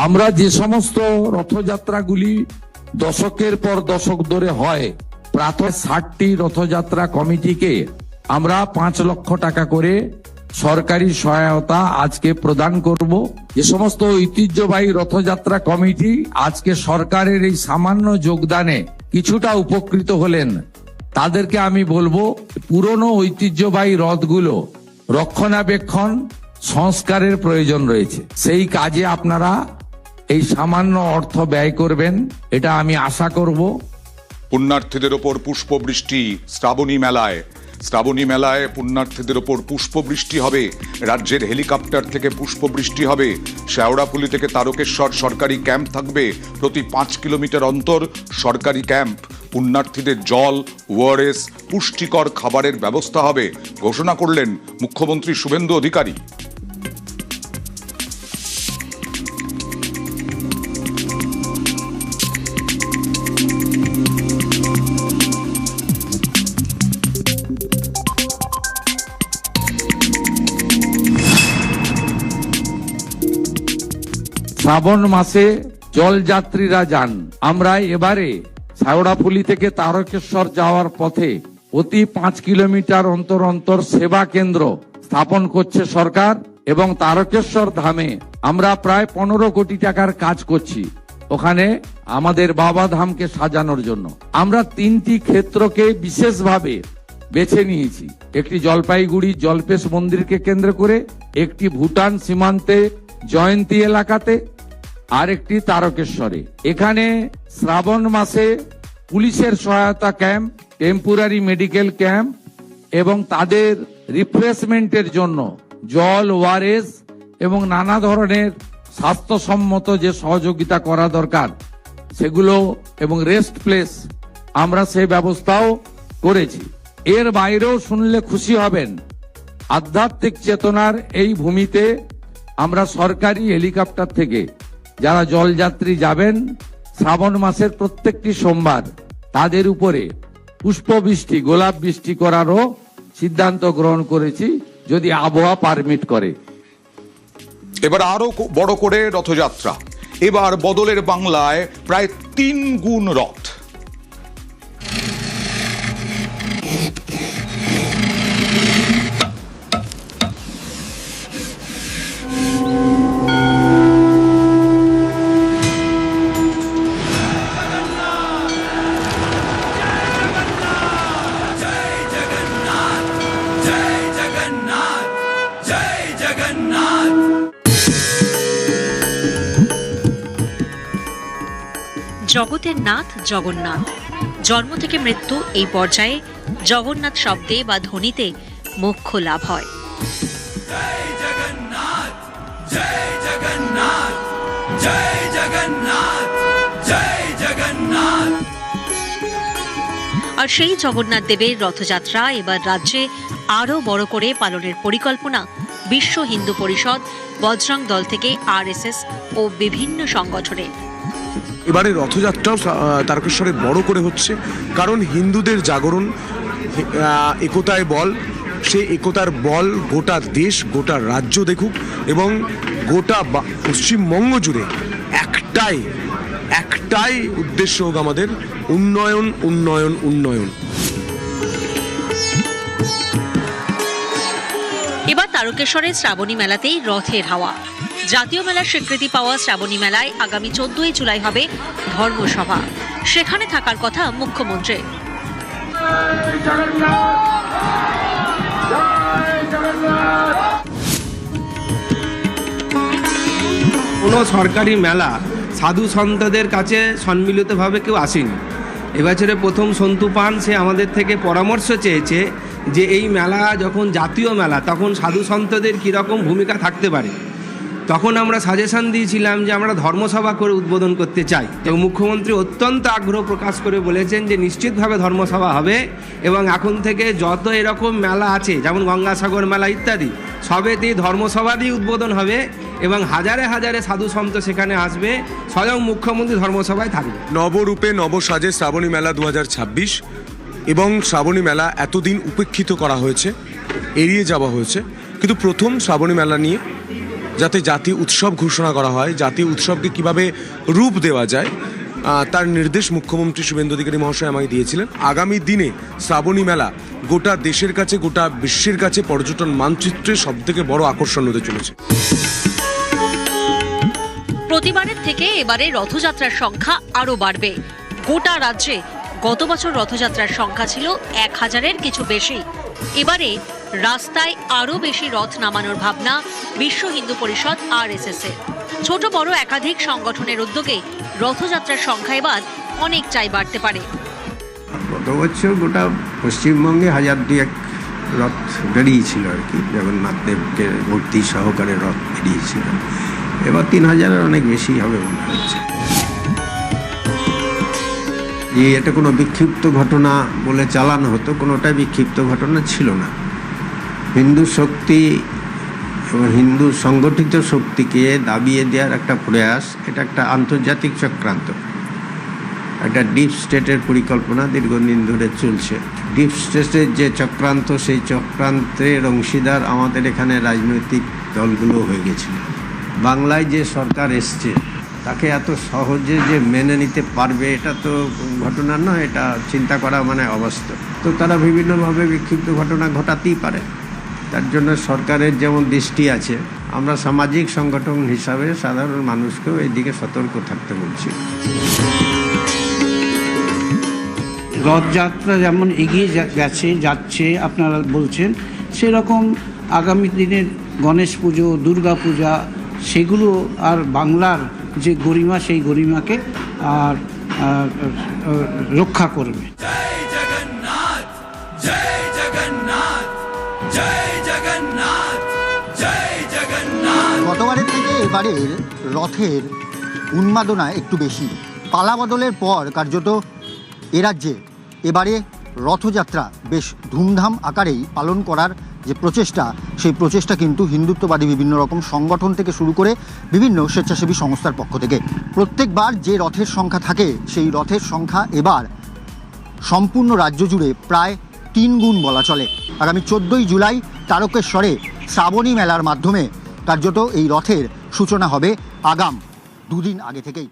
আমরা যে সমস্ত রথযাত্রাগুলি দশকের পর দশক ধরে হয়, প্রায় 60টি রথযাত্রা কমিটিকে আমরা 5 লক্ষ টাকা করে সরকারি সহায়তা আজকে প্রদান করব। যে সমস্ত ঐতিহ্যবাহী রথযাত্রা কমিটি আজকে সরকারের এই সামান্য যোগদানে কিছুটা উপকৃত হলেন, তাদেরকে আমি বলবো পুরনো ঐতিহ্যবাহী রথগুলো রক্ষণাবেক্ষণ সংস্কারের প্রয়োজন রয়েছে। সেই কাজে আপনারা এই সামান্য অর্থ ব্যয় করবেন, এটা আমি আশা করব। পুণ্যার্থীদের ওপর পুষ্পবৃষ্টি শ্রাবণী মেলায় পুণ্যার্থীদের ওপর পুষ্পবৃষ্টি হবে। রাজ্যের হেলিকপ্টার থেকে পুষ্পবৃষ্টি হবে। শেওড়াফুলি থেকে তারকেশ্বর সরকারি ক্যাম্প থাকবে। প্রতি 5 কিলোমিটার অন্তর সরকারি ক্যাম্প। পুণ্যার্থীদের জল, ওআরএস, পুষ্টিকর খাবারের ব্যবস্থা হবে, ঘোষণা করলেন মুখ্যমন্ত্রী শুভেন্দু অধিকারী। শ্রাবণ মাসে জলযাত্রীরা যান। আমরা এবারে শেওড়াফুলি থেকে তারকেশ্বর যাওয়ার পথে প্রতি 5 কিলোমিটার অন্তর অন্তর সেবা কেন্দ্র স্থাপন করছে সরকার, এবং তারকেশ্বর ধামে আমরা প্রায় 15 কোটি টাকার কাজ করছি ওখানে আমাদের বাবা ধামকে সাজানোর জন্য। আমরা 3টি ক্ষেত্রকে বিশেষভাবে বেছে নিয়েছি। একটি জলপাইগুড়ি জলপেশ মন্দিরকে কেন্দ্র করে, একটি ভুটান সীমান্তে জয়ন্তী এলাকাতে, আর একটি তারকেশ্বরে। এখানে শ্রাবণ মাসে পুলিশের সহায়তা ক্যাম্প, টেম্পোরারি মেডিকেল ক্যাম্প এবং তাদের রিফ্রেশমেন্টের জন্য জল, ওআরএস এবং নানা ধরনের স্বাস্থ্যসম্মত যে সহযোগিতা করা দরকার সেগুলো, এবং রেস্ট প্লেস আমরা সেই ব্যবস্থাও করেছি। এর বাইরেও শুনলে খুশি হবেন, আধ্যাত্মিক চেতনার এই ভূমিতে আমরা সরকারি হেলিকপ্টার থেকে যারা জলযাত্রী যাবেন শ্রাবণ মাসের প্রত্যেকটি সোমবার তাদের উপরে পুষ্পবৃষ্টি, গোলাপ বৃষ্টি করারও সিদ্ধান্ত গ্রহণ করেছি, যদি আবহাওয়া পারমিট করে। এবার আরো বড় করে রথযাত্রা। এবার বদলের বাংলায় প্রায় 3 গুণ রথ। জগতের নাথ জগন্নাথ, জন্ম থেকে মৃত্যু এই পর্যায়ে জগন্নাথ শব্দে বা ধ্বনিতে মোক্ষ লাভ হয়। জয় জগন্নাথ, জয় জগন্নাথ, জয় জগন্নাথ, জয় জগন্নাথ। আর সেই জগন্নাথ দেবের রথযাত্রা এবার রাজ্যে আরো বড় করে পালনের পরিকল্পনা বিশ্ব হিন্দু পরিষদ, বজরং দল থেকে আরএসএস ও বিভিন্ন সংগঠনের। এবারে রথযাত্রাও তারকেশ্বরে বড় করে হচ্ছে, কারণ হিন্দুদের জাগরণ, একতায় বল, সেই একতার বল গোটা দেশ, গোটা রাজ্য দেখুক, এবং গোটা পশ্চিমবঙ্গ জুড়ে একটাই উদ্দেশ্য হোক আমাদের, উন্নয়ন উন্নয়ন উন্নয়ন। এবার তারকেশ্বরের শ্রাবণী মেলাতেই রথের হাওয়া। জাতীয় মেলার স্বীকৃতি পাওয়া শ্রাবণী মেলায় আগামী 14ই জুলাই হবে ধর্মসভা। সেখানে থাকার কথা মুখ্যমন্ত্রী। কোনো সরকারি মেলা সাধু সন্তদের কাছে সম্মিলিতভাবে কেউ আসেনি। এবছরে প্রথম সন্তু পান সে আমাদের থেকে পরামর্শ চেয়েছে যে এই মেলা যখন জাতীয় মেলা তখন সাধু সন্তদের কীরকম ভূমিকা থাকতে পারে। তখন আমরা সাজেশন দিয়েছিলাম যে আমরা ধর্মসভা করে উদ্বোধন করতে চাই, এবং মুখ্যমন্ত্রী অত্যন্ত আগ্রহ প্রকাশ করে বলেছেন যে নিশ্চিতভাবে ধর্মসভা হবে, এবং এখন থেকে যত এরকম মেলা আছে যেমন গঙ্গাসাগর মেলা ইত্যাদি সবেতেই ধর্মসভা দিয়ে উদ্বোধন হবে, এবং হাজারে হাজারে সাধু সন্ত সেখানে আসবে, স্বয়ং মুখ্যমন্ত্রী ধর্মসভায় থাকবে। নবরূপে নবসাজে শ্রাবণী মেলা 2026, এবং শ্রাবণী মেলা এতদিন উপেক্ষিত করা হয়েছে, এড়িয়ে যাওয়া হয়েছে, কিন্তু প্রথম শ্রাবণী মেলা নিয়ে যাতে জাতীয় উৎসব ঘোষণা করা হয়, জাতীয় উৎসবকে কিভাবে রূপ দেওয়া যায়, তার নির্দেশ মুখ্যমন্ত্রী শুভেন্দু অধিকারী মহাশয় আমাকে দিয়েছিলেন। আগামী দিনে শ্রাবণী মেলা গোটা দেশের কাছে, গোটা বিশ্বের কাছে পর্যটন মানচিত্রে সবথেকে বড় আকর্ষণ হতে চলেছে। প্রতিবারের থেকে এবারে রথযাত্রার সংখ্যা আরও বাড়বে। গোটা রাজ্যে গত বছর রথযাত্রার সংখ্যা ছিল 1000-এর কিছু বেশি। এবারে রাস্তায় আরও বেশি রথ নামানোর ভাবনা বিশ্ব হিন্দু পরিষদ RSS এর। ছোট বড় একাধিক সংগঠনের উদ্যোগে রথযাত্রার সংখ্যা এবার অনেকটাই বাড়তে পারে। গত বছর গোটা পশ্চিমবঙ্গে 1000-2 রথ বেরিয়েছিল আর কি, জগন্নাথ দেবকে মূর্তি সহকারে রথ বেরিয়েছিল। এবার 3000-এর অনেক বেশি হবে মনে হচ্ছে। যে এটা কোনো বিক্ষিপ্ত ঘটনা বলে চালানো হতো, কোনোটাই বিক্ষিপ্ত ঘটনা ছিল না। হিন্দু শক্তি এবং হিন্দু সংগঠিত শক্তিকে দাবিয়ে দেওয়ার একটা প্রয়াস, এটা একটা আন্তর্জাতিক চক্রান্ত, একটা ডিপ স্টেটের পরিকল্পনা দীর্ঘদিন ধরে চলছে। ডিপ স্টেটের যে চক্রান্ত, সেই চক্রান্তের অংশীদার আমাদের এখানে রাজনৈতিক দলগুলো হয়ে গেছিল। বাংলায় যে সরকার এসছে তাকে এত সহজে যে মেনে নিতে পারবে এটা তো ঘটনা নয়, এটা চিন্তা করা মানে অবাস্তব। তো তারা বিভিন্নভাবে বিক্ষিপ্ত ঘটনা ঘটাতেই পারে। তার জন্য সরকারের যেমন দৃষ্টি আছে, আমরা সামাজিক সংগঠন হিসাবে সাধারণ মানুষকেও এই দিকে সতর্ক থাকতে বলছি। রথযাত্রা যেমন এগিয়ে যাচ্ছে আপনারা বলছেন, সেরকম আগামী দিনের গণেশ পুজো, দুর্গা পূজা, সেগুলো আর বাংলার যে গরিমা, সেই গরিমাকে আর রক্ষা করবে। जय जगन्नाथ जय जगन्नाथ जय जगन्नाथ जय जगन्नाथ। গতবারের থেকে এবারের রথের উন্মাদনা একটু বেশি। পালা বদলের পর কার্যত এ রাজ্যে এবারে রথযাত্রা বেশ ধুমধাম আকারেই পালন করার যে প্রচেষ্টা, সেই প্রচেষ্টা কিন্তু হিন্দুত্ববাদী বিভিন্ন রকম সংগঠন থেকে শুরু করে বিভিন্ন স্বেচ্ছাসেবী সংস্থার পক্ষ থেকে। প্রত্যেকবার যে রথের সংখ্যা থাকে, সেই রথের সংখ্যা এবার সম্পূর্ণ রাজ্য জুড়ে প্রায় 3 গুণ বলা চলে। আগামী 14ই জুলাই তারকেশ্বরে শ্রাবণী মেলার মাধ্যমে কার্যত এই রথের সূচনা হবে আগাম 2 দিন আগে থেকেই।